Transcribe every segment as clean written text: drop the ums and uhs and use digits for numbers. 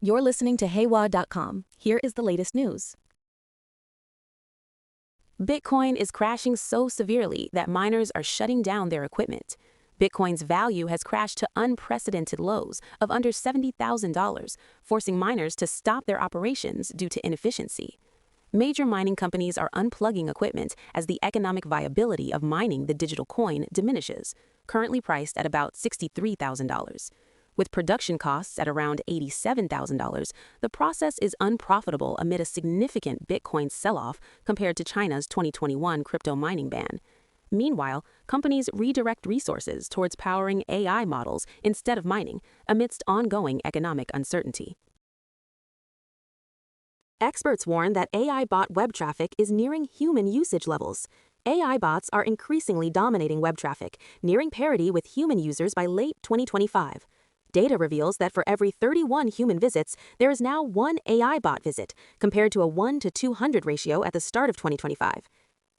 You're listening to Haywaa.com. Here is the latest news. Bitcoin is crashing so severely that miners are shutting down their equipment. Bitcoin's value has crashed to unprecedented lows of under $70,000, forcing miners to stop their operations due to inefficiency. Major mining companies are unplugging equipment as the economic viability of mining the digital coin diminishes, currently priced at about $63,000. With production costs at around $87,000, the process is unprofitable amid a significant Bitcoin sell-off compared to China's 2021 crypto mining ban. Meanwhile, companies redirect resources towards powering AI models instead of mining, amidst ongoing economic uncertainty. Experts warn that AI bot web traffic is nearing human usage levels. AI bots are increasingly dominating web traffic, nearing parity with human users by late 2025. Data reveals that for every 31 human visits, there is now one AI bot visit, compared to a 1 to 200 ratio at the start of 2025.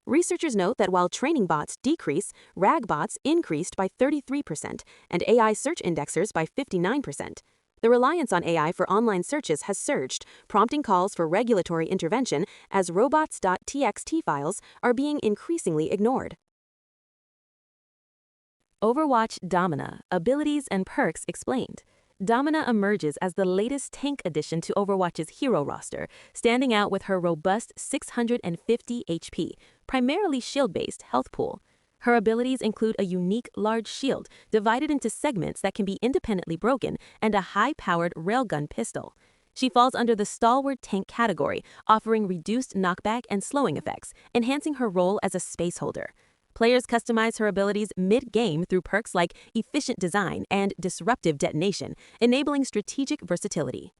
Researchers note that while training bots decrease, RAG bots increased by 33% and AI search indexers by 59%. The reliance on AI for online searches has surged, prompting calls for regulatory intervention as robots.txt files are being increasingly ignored. Overwatch Domina, Abilities and Perks Explained. Domina emerges as the latest tank addition to Overwatch's hero roster, standing out with her robust 650 HP, primarily shield-based health pool. Her abilities include a unique large shield divided into segments that can be independently broken and a high-powered railgun pistol. She falls under the stalwart tank category, offering reduced knockback and slowing effects, enhancing her role as a space holder. Players customize her abilities mid-game through perks like efficient design and disruptive detonation, enabling strategic versatility.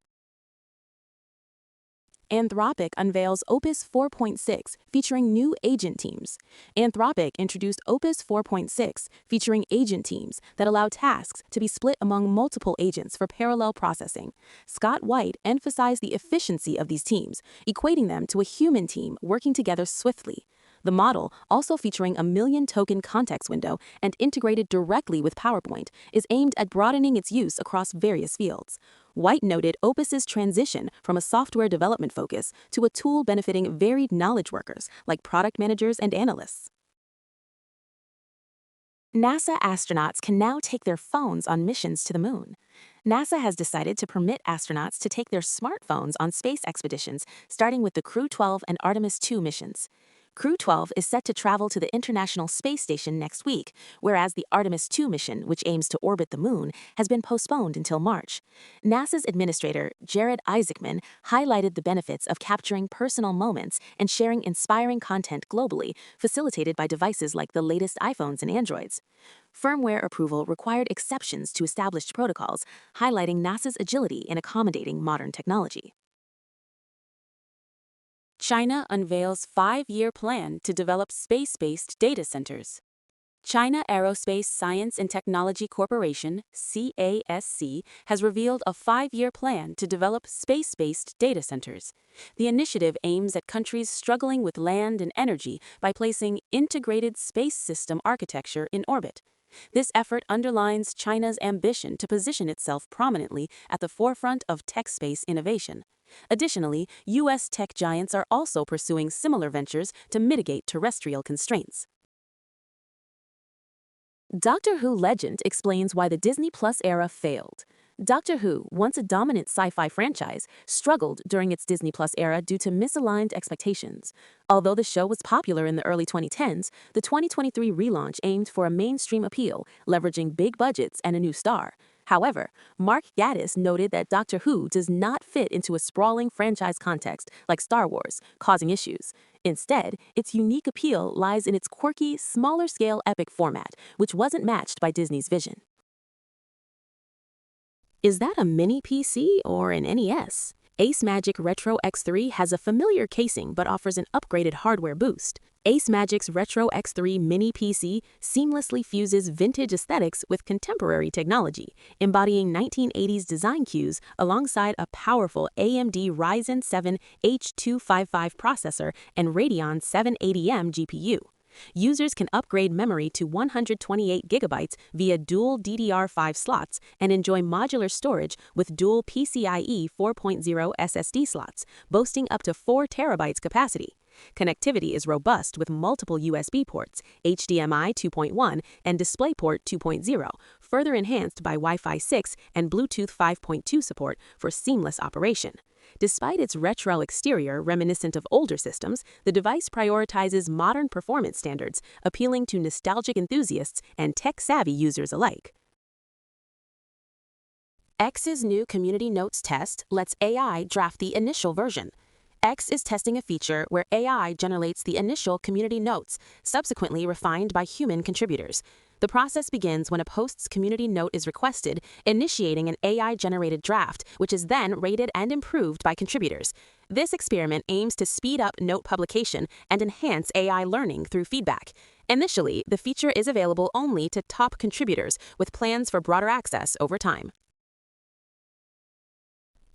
Anthropic unveils Opus 4.6, featuring new agent teams. Anthropic introduced Opus 4.6, featuring agent teams that allow tasks to be split among multiple agents for parallel processing. Scott White emphasized the efficiency of these teams, equating them to a human team working together swiftly. The model, also featuring a 1 million token context window and integrated directly with PowerPoint, is aimed at broadening its use across various fields. White noted Opus's transition from a software development focus to a tool benefiting varied knowledge workers like product managers and analysts. NASA astronauts can now take their phones on missions to the moon. NASA has decided to permit astronauts to take their smartphones on space expeditions, starting with the Crew 12 and Artemis 2 missions. Crew 12 is set to travel to the International Space Station next week, whereas the Artemis 2 mission, which aims to orbit the moon, has been postponed until March. NASA's administrator, Jared Isaacman, highlighted the benefits of capturing personal moments and sharing inspiring content globally, facilitated by devices like the latest iPhones and Androids. Firmware approval required exceptions to established protocols, highlighting NASA's agility in accommodating modern technology. China unveils 5-year plan to develop space-based data centers. China Aerospace Science and Technology Corporation, CASC, has revealed a 5-year plan to develop space-based data centers. The initiative aims at countries struggling with land and energy by placing integrated space system architecture in orbit. This effort underlines China's ambition to position itself prominently at the forefront of tech space innovation. Additionally, U.S. tech giants are also pursuing similar ventures to mitigate terrestrial constraints. Doctor Who legend explains why the Disney Plus era failed. Doctor Who, once a dominant sci-fi franchise, struggled during its Disney Plus era due to misaligned expectations. Although the show was popular in the early 2010s, the 2023 relaunch aimed for a mainstream appeal, leveraging big budgets and a new star. However, Mark Gatiss noted that Doctor Who does not fit into a sprawling franchise context like Star Wars, causing issues. Instead, its unique appeal lies in its quirky, smaller-scale epic format, which wasn't matched by Disney's vision. Is that a mini PC or an NES? Ace Magic Retro X3 has a familiar casing but offers an upgraded hardware boost. Ace Magic's Retro X3 Mini PC seamlessly fuses vintage aesthetics with contemporary technology, embodying 1980s design cues alongside a powerful AMD Ryzen 7 H255 processor and Radeon 780M GPU. Users can upgrade memory to 128 gigabytes via dual DDR5 slots and enjoy modular storage with dual PCIe 4.0 SSD slots, boasting up to 4 terabytes capacity. Connectivity is robust with multiple USB ports, HDMI 2.1 and DisplayPort 2.0, further enhanced by Wi-Fi 6 and Bluetooth 5.2 support for seamless operation. Despite its retro exterior reminiscent of older systems, the device prioritizes modern performance standards, appealing to nostalgic enthusiasts and tech-savvy users alike. X's new Community Notes test lets AI draft the initial version. X is testing a feature where AI generates the initial community notes, subsequently refined by human contributors. The process begins when a post's community note is requested, initiating an AI-generated draft, which is then rated and improved by contributors. This experiment aims to speed up note publication and enhance AI learning through feedback. Initially, the feature is available only to top contributors, with plans for broader access over time.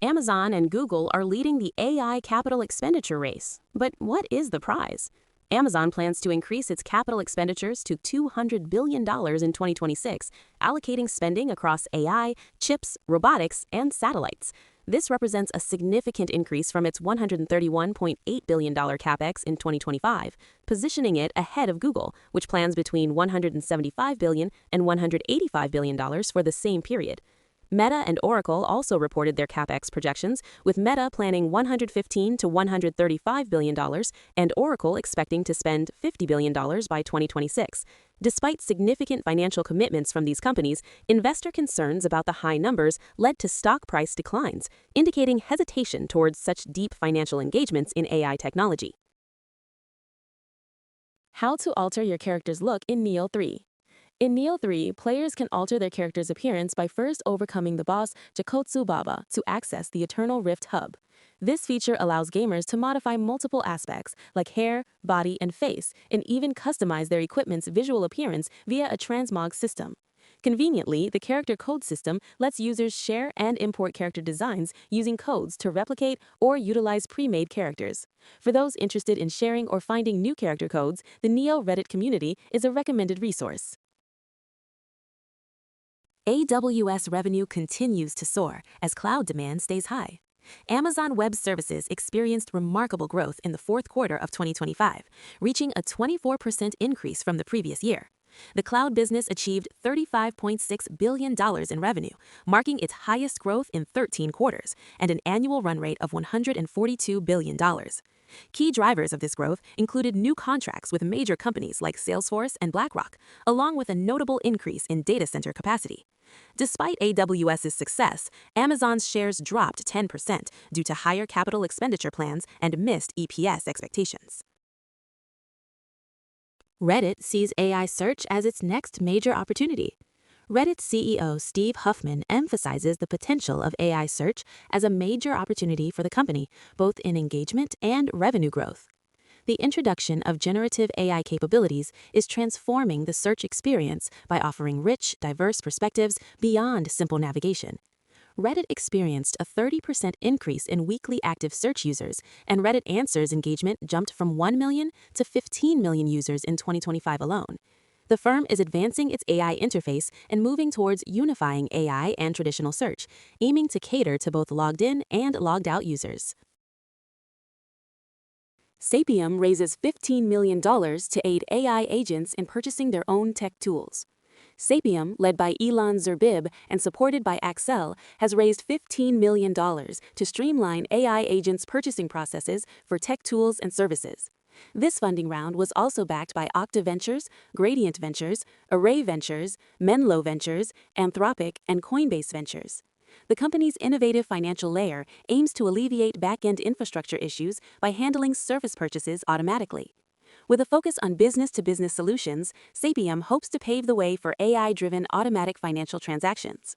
Amazon and Google are leading the AI capital expenditure race. But what is the prize? Amazon plans to increase its capital expenditures to $200 billion in 2026, allocating spending across AI, chips, robotics, and satellites. This represents a significant increase from its $131.8 billion capex in 2025, positioning it ahead of Google, which plans between $175 billion and $185 billion for the same period. Meta and Oracle also reported their capex projections, with Meta planning $115 to $135 billion and Oracle expecting to spend $50 billion by 2026. Despite significant financial commitments from these companies, investor concerns about the high numbers led to stock price declines, indicating hesitation towards such deep financial engagements in AI technology. How to alter your character's look in Neo 3. In Neo 3, players can alter their character's appearance by first overcoming the boss Jakotsu Baba to access the Eternal Rift Hub. This feature allows gamers to modify multiple aspects, like hair, body, and face, and even customize their equipment's visual appearance via a transmog system. Conveniently, the character code system lets users share and import character designs using codes to replicate or utilize pre-made characters. For those interested in sharing or finding new character codes, the Neo Reddit community is a recommended resource. AWS revenue continues to soar as cloud demand stays high. Amazon Web Services experienced remarkable growth in the fourth quarter of 2025, reaching a 24% increase from the previous year. The cloud business achieved $35.6 billion in revenue, marking its highest growth in 13 quarters, and an annual run rate of $142 billion. Key drivers of this growth included new contracts with major companies like Salesforce and BlackRock, along with a notable increase in data center capacity. Despite AWS's success, Amazon's shares dropped 10% due to higher capital expenditure plans and missed EPS expectations. Reddit sees AI search as its next major opportunity. Reddit CEO Steve Huffman emphasizes the potential of AI search as a major opportunity for the company, both in engagement and revenue growth. The introduction of generative AI capabilities is transforming the search experience by offering rich, diverse perspectives beyond simple navigation. Reddit experienced a 30% increase in weekly active search users, and Reddit Answers engagement jumped from 1 million to 15 million users in 2025 alone. The firm is advancing its AI interface and moving towards unifying AI and traditional search, aiming to cater to both logged-in and logged-out users. Sapium raises $15 million to aid AI agents in purchasing their own tech tools. Sapium, led by Elon Zerbib and supported by Accel, has raised $15 million to streamline AI agents' purchasing processes for tech tools and services. This funding round was also backed by Okta Ventures, Gradient Ventures, Array Ventures, Menlo Ventures, Anthropic, and Coinbase Ventures. The company's innovative financial layer aims to alleviate back-end infrastructure issues by handling service purchases automatically. With a focus on business-to-business solutions, Sapium hopes to pave the way for AI-driven automatic financial transactions.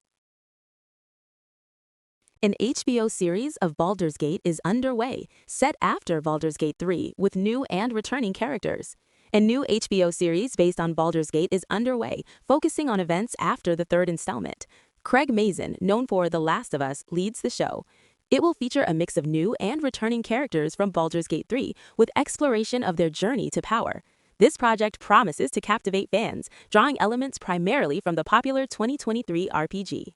An HBO series of Baldur's Gate is underway, set after Baldur's Gate 3, with new and returning characters. A new HBO series based on Baldur's Gate is underway, focusing on events after the third installment. Craig Mazin, known for The Last of Us, leads the show. It will feature a mix of new and returning characters from Baldur's Gate 3, with exploration of their journey to power. This project promises to captivate fans, drawing elements primarily from the popular 2023 RPG.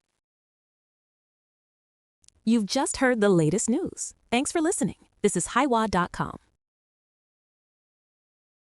You've just heard the latest news. Thanks for listening. This is Haywaa.com.